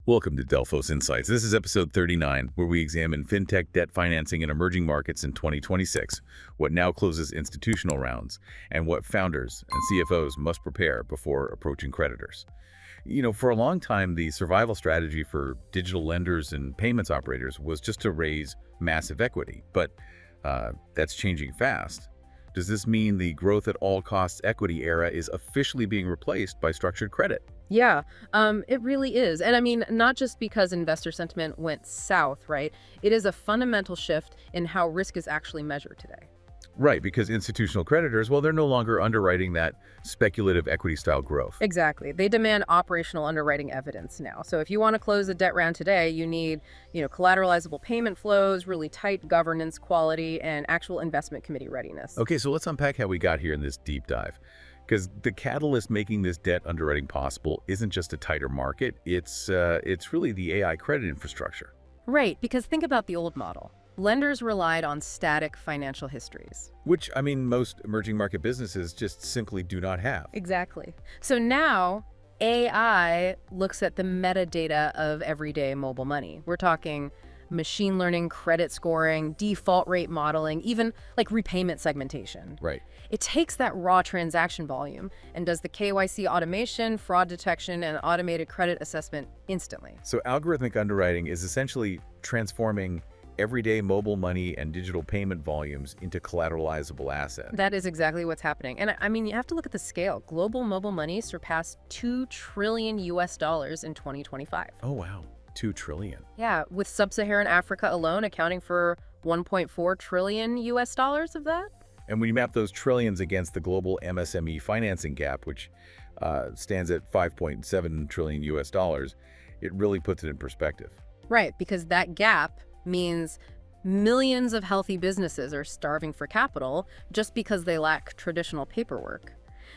Welcome to Delphos Insights. This is episode 39, where we examine FinTech debt financing in emerging markets in 2026, what now closes institutional rounds, and what founders and CFOs must prepare before approaching creditors. For a long time, the survival strategy for digital lenders and payments operators was just to raise massive equity, but that's changing fast. Does this mean the growth at all costs equity era is officially being replaced by structured credit? Yeah, it really is. And I mean, not just because investor sentiment went south, right? It is a fundamental shift in how risk is actually measured today. Right, because institutional creditors, well, they're no longer underwriting that speculative equity-style growth. Exactly. They demand operational underwriting evidence now. So if you want to close a debt round today, you need, collateralizable payment flows, really tight governance quality, and actual investment committee readiness. Okay, so let's unpack how we got here in this deep dive. Because the catalyst making this debt underwriting possible isn't just a tighter market, it's really the AI credit infrastructure. Right, because think about the old model. Lenders relied on static financial histories. Which, most emerging market businesses just simply do not have. Exactly. So now, AI looks at the metadata of everyday mobile money. We're talking machine learning, credit scoring, default rate modeling, even like repayment segmentation. Right. It takes that raw transaction volume and does the KYC automation, fraud detection, and automated credit assessment instantly. So algorithmic underwriting is essentially transforming everyday mobile money and digital payment volumes into collateralizable assets. That is exactly what's happening. And you have to look at the scale. Global mobile money surpassed $2 trillion in 2025. Oh, wow. 2 trillion. Yeah, with sub-Saharan Africa alone accounting for 1.4 trillion of that. And when you map those trillions against the global MSME financing gap, which stands at 5.7 trillion it really puts it in perspective. Right, because that gap means millions of healthy businesses are starving for capital just because they lack traditional paperwork.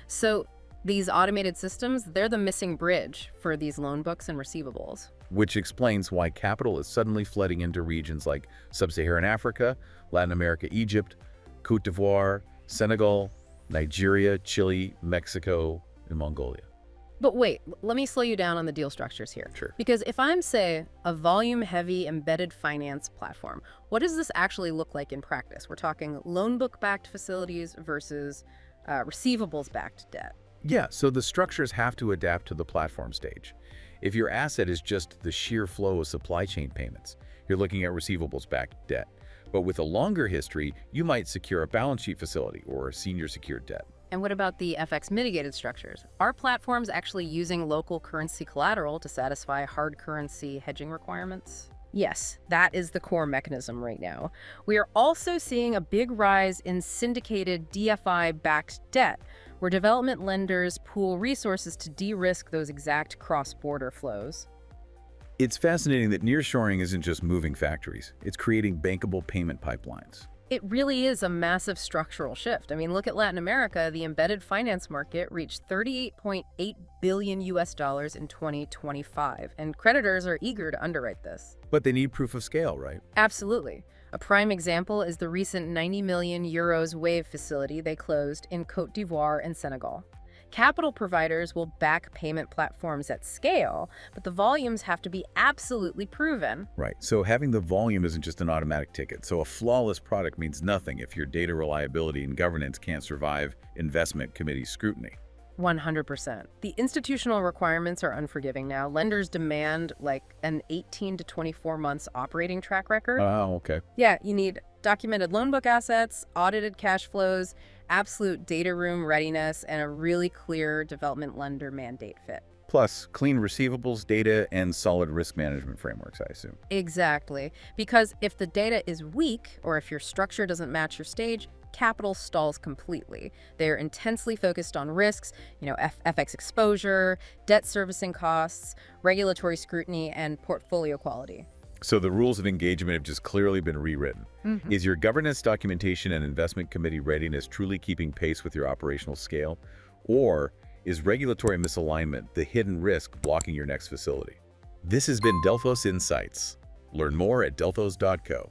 So these automated systems, they're the missing bridge for these loan books and receivables. Which explains why capital is suddenly flooding into regions like sub-Saharan Africa, Latin America, Egypt, Cote d'Ivoire, Senegal, Nigeria, Chile, Mexico, and Mongolia. But wait, let me slow you down on the deal structures here. Sure. Because if I'm, say, a volume-heavy embedded finance platform, what does this actually look like in practice? We're talking loan book-backed facilities versus receivables-backed debt. Yeah, so the structures have to adapt to the platform stage. If your asset is just the sheer flow of supply chain payments, you're looking at receivables-backed debt. But with a longer history, you might secure a balance sheet facility or a senior secured debt. And what about the FX mitigated structures? Are platforms actually using local currency collateral to satisfy hard currency hedging requirements? Yes, that is the core mechanism right now. We are also seeing a big rise in syndicated DFI-backed debt, where development lenders pool resources to de-risk those exact cross-border flows. It's fascinating that nearshoring isn't just moving factories, it's creating bankable payment pipelines. It really is a massive structural shift. Look at Latin America. The embedded finance market reached $38.8 billion in 2025, and creditors are eager to underwrite this. But they need proof of scale, right? Absolutely. A prime example is the recent 90 million euros wave facility they closed in Cote d'Ivoire and Senegal. Capital providers will back payment platforms at scale, but the volumes have to be absolutely proven. Right, so having the volume isn't just an automatic ticket. So a flawless product means nothing if your data reliability and governance can't survive investment committee scrutiny. 100%. The institutional requirements are unforgiving now. Lenders demand like an 18 to 24 months operating track record. Oh, okay. Yeah, you need documented loan book assets, audited cash flows, absolute data room readiness, and a really clear development lender mandate fit. Plus, clean receivables data and solid risk management frameworks, I assume. Exactly. Because if the data is weak, or if your structure doesn't match your stage, capital stalls completely. They're intensely focused on risks, FX exposure, debt servicing costs, regulatory scrutiny, and portfolio quality. So the rules of engagement have just clearly been rewritten. Is your governance documentation and investment committee readiness truly keeping pace with your operational scale? Or is regulatory misalignment the hidden risk blocking your next facility? This has been Delphos Insights. Learn more at delphos.co.